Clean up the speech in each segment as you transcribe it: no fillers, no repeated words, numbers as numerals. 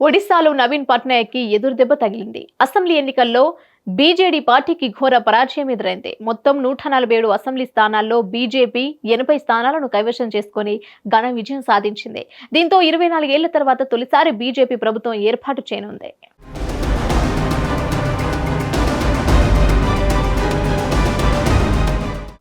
ఒడిశాలో నవీన్ పట్నాయక్ కి ఎదురుదెబ్బ తగిలింది. అసెంబ్లీ ఎన్నికల్లో బీజేడీ పార్టీకి ఘోర పరాజయం ఎదురైంది. మొత్తం 147 అసెంబ్లీ స్థానాల్లో బీజేపీ 80 స్థానాలను కైవసం చేసుకుని ఘన విజయం సాధించింది. దీంతో 24 ఏళ్ల తర్వాత తొలిసారి బీజేపీ ప్రభుత్వం ఏర్పాటు చేయనుంది.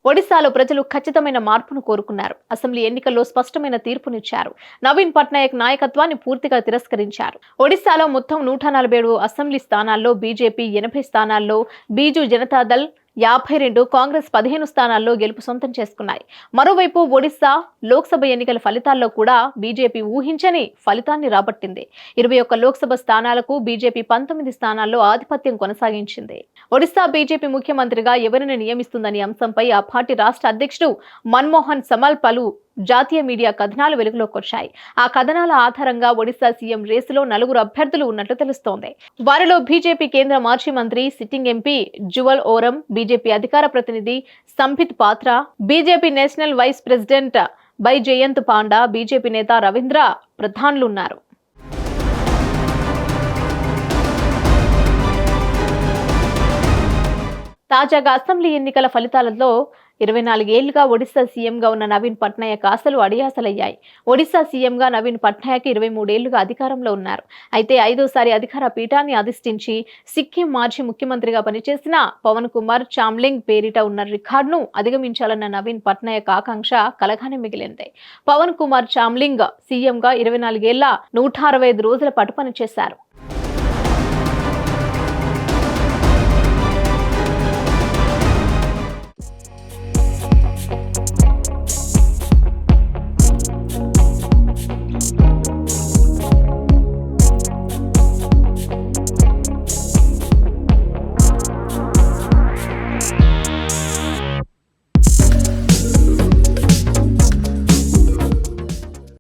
ఒడిశాలో ప్రజలు ఖచ్చితమైన మార్పును కోరుకున్నారు. అసెంబ్లీ ఎన్నికల్లో స్పష్టమైన తీర్పునిచ్చారు. నవీన్ పట్నాయక్ నాయకత్వాన్ని పూర్తిగా తిరస్కరించారు. ఒడిశాలో మొత్తం 147 అసెంబ్లీ స్థానాల్లో బీజేపీ 80 స్థానాల్లో, బీజు జనతాదళ్ 52, కాంగ్రెస్ 15 స్థానాల్లో గెలుపు సొంతం చేసుకున్నాయి. మరోవైపు ఒడిశా లోక్సభ ఎన్నికల ఫలితాల్లో కూడా బీజేపీ ఊహించని ఫలితాన్ని రాబట్టింది. 21 లోక్సభ స్థానాలకు బీజేపీ 19 స్థానాల్లో ఆధిపత్యం కొనసాగించింది. ఒడిశా బీజేపీ ముఖ్యమంత్రిగా ఎవరిని నియమిస్తుందనే అంశంపై ఆ పార్టీ రాష్ట్ర అధ్యక్షుడు మన్మోహన్ సమాల్ పలు జాతీయ మీడియా కథనాలు వెలుగులోకి వచ్చాయి. ఆ కథనాల ఆధారంగా ఒడిశా సీఎం రేసులో 4 అభ్యర్థులు ఉన్నట్లు తెలుస్తోంది. వారిలో బీజేపీ కేంద్ర మాజీ మంత్రి, sitting MP Jual Oram, BJP అధికార ప్రతినిధి Sambit Patra, BJP national vice president Baijayant Panda, BJP నేత రవీంద్ర ప్రధాన్లున్నారు. తాజాగా అసెంబ్లీ ఎన్నికల ఫలితాలలో 24 ఏళ్లుగా ఒడిశా సీఎంగా ఉన్న నవీన్ పట్నాయక్ ఆశలు అడియాసలయ్యాయి. ఒడిశా సీఎంగా నవీన్ పట్నాయక్ 23 ఏళ్లుగా అధికారంలో ఉన్నారు. అయితే 5వ సారి అధికార పీఠాన్ని అధిష్ఠించి సిక్కిం మాజీ ముఖ్యమంత్రిగా పనిచేసిన పవన్ కుమార్ చామ్లింగ్ పేరిట ఉన్న రికార్డును అధిగమించాలన్న నవీన్ పట్నాయక్ ఆకాంక్ష కలగానే మిగిలింది. పవన్ కుమార్ చామ్లింగ్ సీఎంగా 24 ఏళ్ల 165 రోజుల పాటు పనిచేశారు.